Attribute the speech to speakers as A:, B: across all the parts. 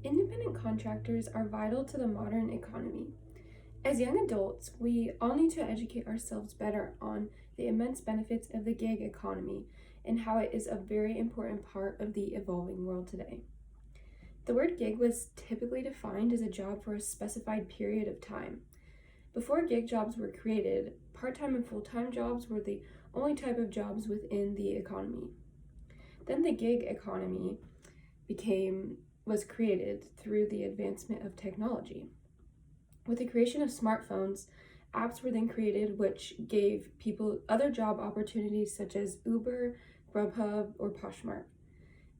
A: Independent contractors are vital to the modern economy. As young adults, we all need to educate ourselves better on the immense benefits of the gig economy and how it is a very important part of the evolving world today. The word gig was typically defined as a job for a specified period of time. Before gig jobs were created, part-time and full-time jobs were the only type of jobs within the economy. Then the gig economy was created through the advancement of technology. With the creation of smartphones, apps were then created which gave people other job opportunities such as Uber, Grubhub, or Poshmark.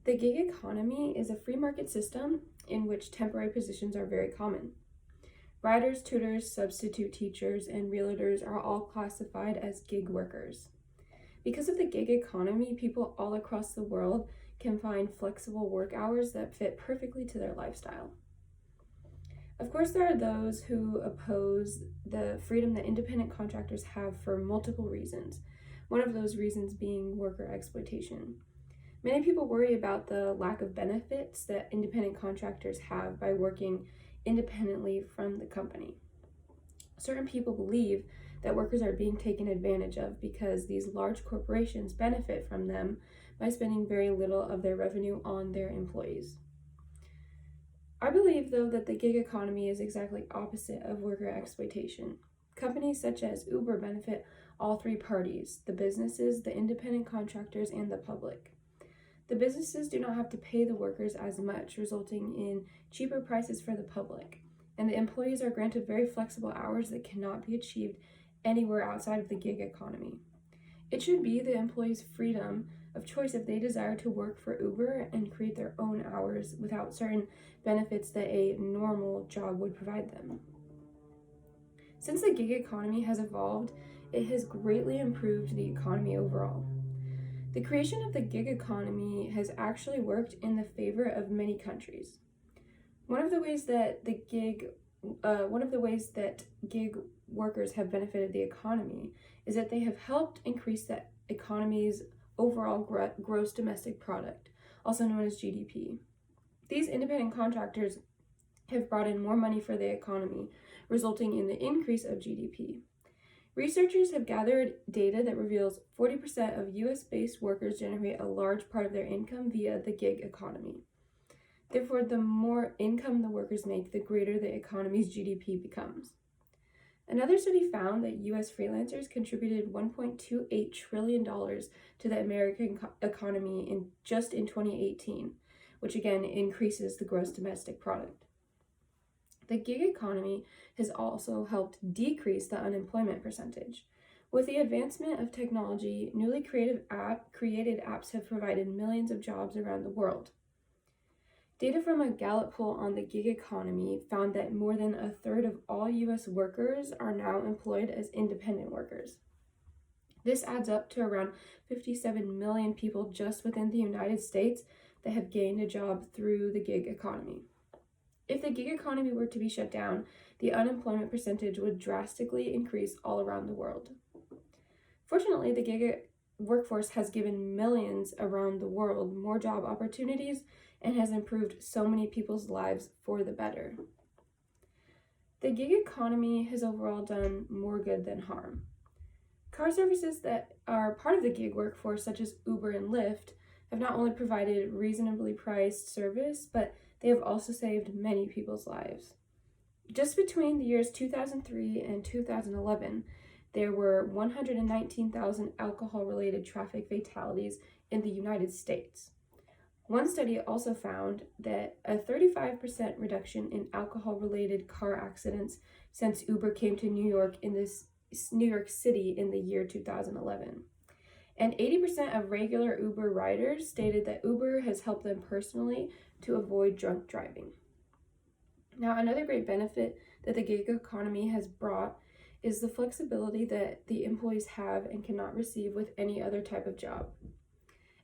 A: The gig economy is a free market system in which temporary positions are very common. Writers, tutors, substitute teachers, and realtors are all classified as gig workers. Because of the gig economy, people all across the world can find flexible work hours that fit perfectly to their lifestyle. Of course, there are those who oppose the freedom that independent contractors have for multiple reasons, one of those reasons being worker exploitation. Many people worry about the lack of benefits that independent contractors have by working independently from the company. Certain people believe that workers are being taken advantage of because these large corporations benefit from them by spending very little of their revenue on their employees. I believe, though, that the gig economy is exactly opposite of worker exploitation. Companies such as Uber benefit all three parties: the businesses, the independent contractors, and the public. The businesses do not have to pay the workers as much, resulting in cheaper prices for the public, and the employees are granted very flexible hours that cannot be achieved anywhere outside of the gig economy. It should be the employees' freedom of choice if they desire to work for Uber and create their own hours without certain benefits that a normal job would provide them. Since the gig economy has evolved, it has greatly improved the economy overall. The creation of the gig economy has actually worked in the favor of many countries. One of the ways that gig workers have benefited the economy is that they have helped increase the economy's overall gross domestic product, also known as GDP. These independent contractors have brought in more money for the economy, resulting in the increase of GDP. Researchers have gathered data that reveals 40% of US-based workers generate a large part of their income via the gig economy. Therefore, the more income the workers make, the greater the economy's GDP becomes. Another study found that US freelancers contributed $1.28 trillion to the American economy in 2018, which again increases the gross domestic product. The gig economy has also helped decrease the unemployment percentage. With the advancement of technology, newly created apps have provided millions of jobs around the world. Data from a Gallup poll on the gig economy found that more than a third of all US workers are now employed as independent workers. This adds up to around 57 million people just within the United States that have gained a job through the gig economy. If the gig economy were to be shut down, the unemployment percentage would drastically increase all around the world. Fortunately, the gig workforce has given millions around the world more job opportunities and has improved so many people's lives for the better. The gig economy has overall done more good than harm. Car services that are part of the gig workforce, such as Uber and Lyft, have not only provided reasonably priced service, but they have also saved many people's lives. Just between the years 2003 and 2011, there were 119,000 alcohol-related traffic fatalities in the United States. One study also found that a 35% reduction in alcohol-related car accidents since Uber came to New York City in the year 2011. And 80% of regular Uber riders stated that Uber has helped them personally to avoid drunk driving. Now, another great benefit that the gig economy has brought is the flexibility that the employees have and cannot receive with any other type of job.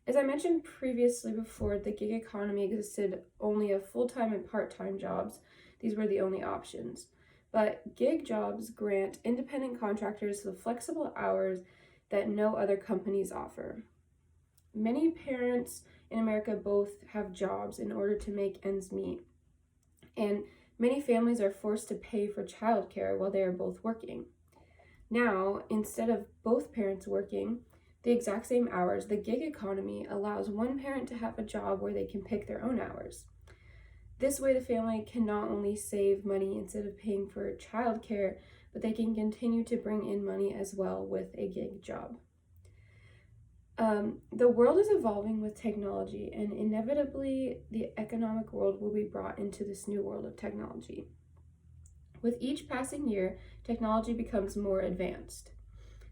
A: As I mentioned previously before, the gig economy existed only of full-time and part-time jobs. These were the only options. But gig jobs grant independent contractors the flexible hours that no other companies offer. Many parents in America both have jobs in order to make ends meet. and many families are forced to pay for childcare while they are both working. Now, instead of both parents working the exact same hours, the gig economy allows one parent to have a job where they can pick their own hours. This way, the family can not only save money instead of paying for childcare, but they can continue to bring in money as well with a gig job. The world is evolving with technology, and inevitably, the economic world will be brought into this new world of technology. With each passing year, technology becomes more advanced.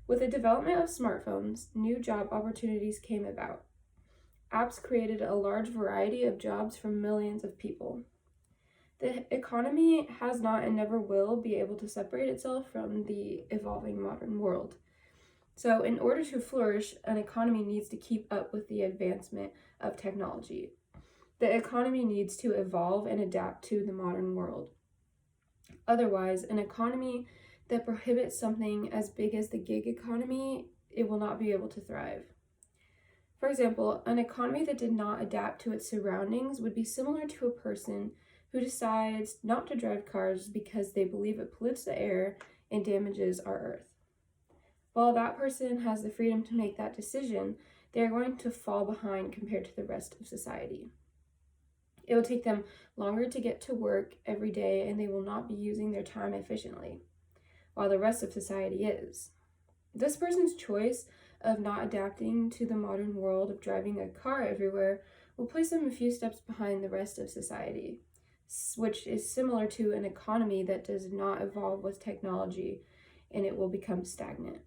A: With the development of smartphones, new job opportunities came about. Apps created a large variety of jobs for millions of people. The economy has not and never will be able to separate itself from the evolving modern world. So, in order to flourish, an economy needs to keep up with the advancement of technology. The economy needs to evolve and adapt to the modern world. Otherwise, an economy that prohibits something as big as the gig economy, it will not be able to thrive. For example, an economy that did not adapt to its surroundings would be similar to a person who decides not to drive cars because they believe it pollutes the air and damages our earth. While that person has the freedom to make that decision, they are going to fall behind compared to the rest of society. It will take them longer to get to work every day, and they will not be using their time efficiently, while the rest of society is. This person's choice of not adapting to the modern world of driving a car everywhere will place them a few steps behind the rest of society, which is similar to an economy that does not evolve with technology, and it will become stagnant.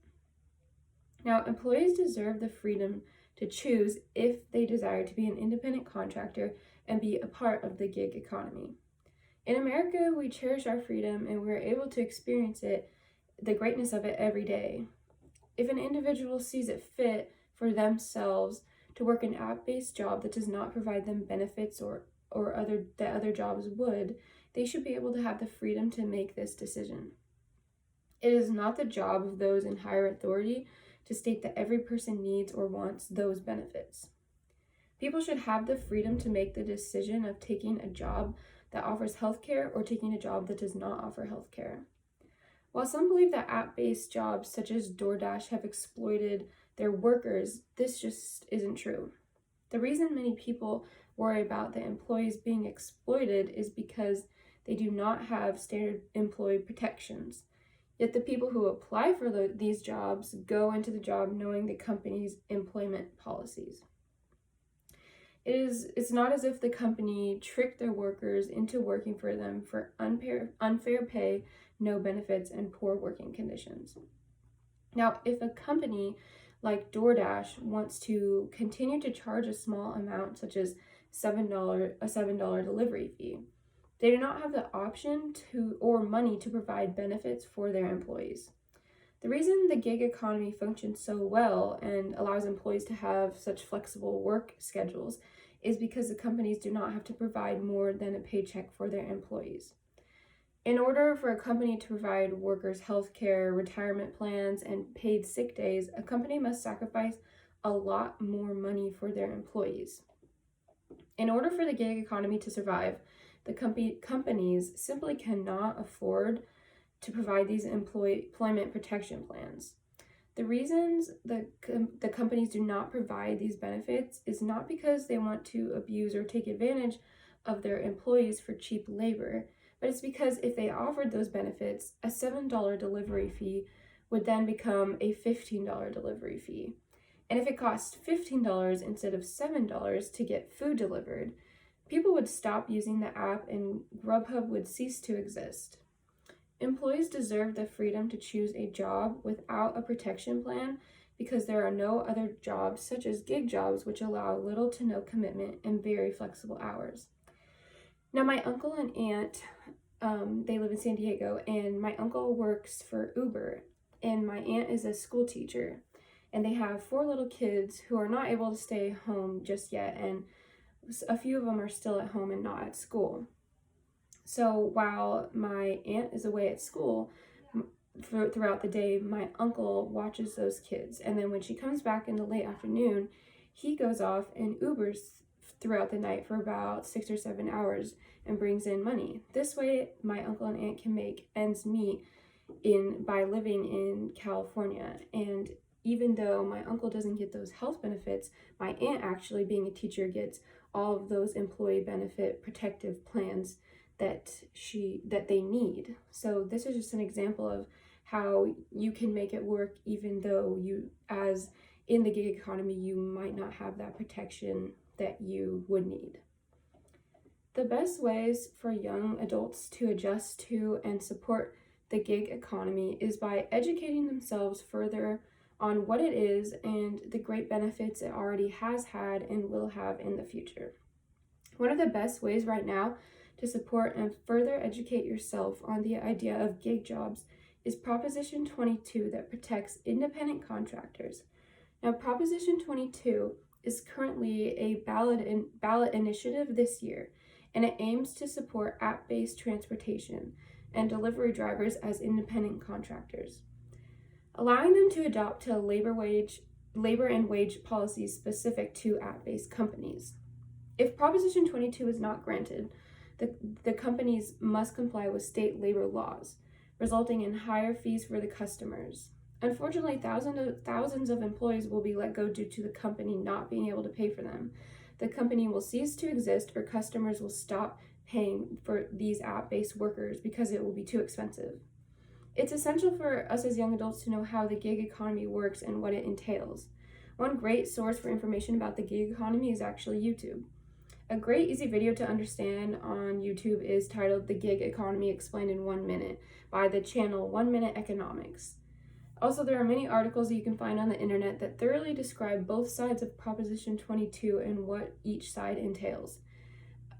A: Now, employees deserve the freedom to choose if they desire to be an independent contractor and be a part of the gig economy. In America, we cherish our freedom and we're able to experience it, the greatness of it every day. If an individual sees it fit for themselves to work an app-based job that does not provide them benefits or other jobs would, they should be able to have the freedom to make this decision. It is not the job of those in higher authority to state that every person needs or wants those benefits. People should have the freedom to make the decision of taking a job that offers healthcare or taking a job that does not offer healthcare. While some believe that app-based jobs such as DoorDash have exploited their workers, this just isn't true. The reason many people worry about the employees being exploited is because they do not have standard employee protections. Yet the people who apply for these jobs go into the job knowing the company's employment policies. It's not as if the company tricked their workers into working for them for unfair pay, no benefits, and poor working conditions. Now, if a company like DoorDash wants to continue to charge a small amount, such as a $7 delivery fee, they do not have the option or money to provide benefits for their employees. The reason the gig economy functions so well and allows employees to have such flexible work schedules is because the companies do not have to provide more than a paycheck for their employees. In order for a company to provide workers health care, retirement plans, and paid sick days, a company must sacrifice a lot more money for their employees. In order for the gig economy to survive, the companies simply cannot afford to provide these employment protection plans. The reasons the companies do not provide these benefits is not because they want to abuse or take advantage of their employees for cheap labor, but it's because if they offered those benefits, a $7 delivery fee would then become a $15 delivery fee. And if it cost $15 instead of $7 to get food delivered, people would stop using the app and Grubhub would cease to exist. Employees deserve the freedom to choose a job without a protection plan because there are no other jobs, such as gig jobs, which allow little to no commitment and very flexible hours. Now, my uncle and aunt, they live in San Diego, and my uncle works for Uber, and my aunt is a school teacher, and they have 4 little kids who are not able to stay home just yet, and a few of them are still at home and not at school. So while my aunt is away at school throughout the day, my uncle watches those kids. And then when she comes back in the late afternoon, he goes off and Ubers throughout the night for about 6 or 7 hours and brings in money. This way, my uncle and aunt can make ends meet by living in California. And even though my uncle doesn't get those health benefits, my aunt, actually being a teacher, gets all of those employee benefit protective plans that they need. So this is just an example of how you can make it work, even though you, as in the gig economy, you might not have that protection that you would need. The best ways for young adults to adjust to and support the gig economy is by educating themselves further on what it is and the great benefits it already has had and will have in the future. One of the best ways right now to support and further educate yourself on the idea of gig jobs is Proposition 22 that protects independent contractors. Now, Proposition 22 is currently a ballot initiative this year, and it aims to support app-based transportation and delivery drivers as independent contractors, allowing them to adopt to labor and wage policies specific to app-based companies. If Proposition 22 is not granted, the companies must comply with state labor laws, resulting in higher fees for the customers. Unfortunately, thousands of employees will be let go due to the company not being able to pay for them. The company will cease to exist, or customers will stop paying for these app-based workers because it will be too expensive. It's essential for us as young adults to know how the gig economy works and what it entails. One great source for information about the gig economy is actually YouTube. A great easy video to understand on YouTube is titled "The Gig Economy Explained in 1 Minute" by the channel 1 Minute Economics. Also, there are many articles that you can find on the internet that thoroughly describe both sides of Proposition 22 and what each side entails.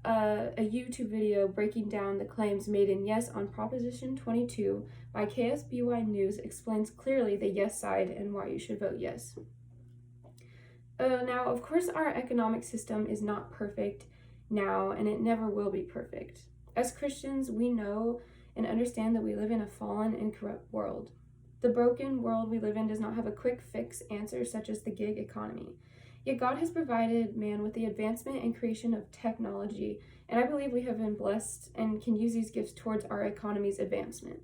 A: A YouTube video breaking down the claims made in Yes on Proposition 22 by KSBY News explains clearly the yes side and why you should vote yes. Now, of course, our economic system is not perfect now, and it never will be perfect. As Christians, we know and understand that we live in a fallen and corrupt world. The broken world we live in does not have a quick fix answer such as the gig economy. Yet God has provided man with the advancement and creation of technology, and I believe we have been blessed and can use these gifts towards our economy's advancement.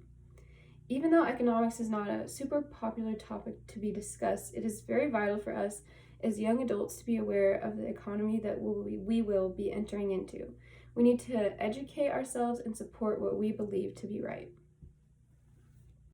A: Even though economics is not a super popular topic to be discussed, it is very vital for us as young adults to be aware of the economy that we will be entering into. We need to educate ourselves and support what we believe to be right.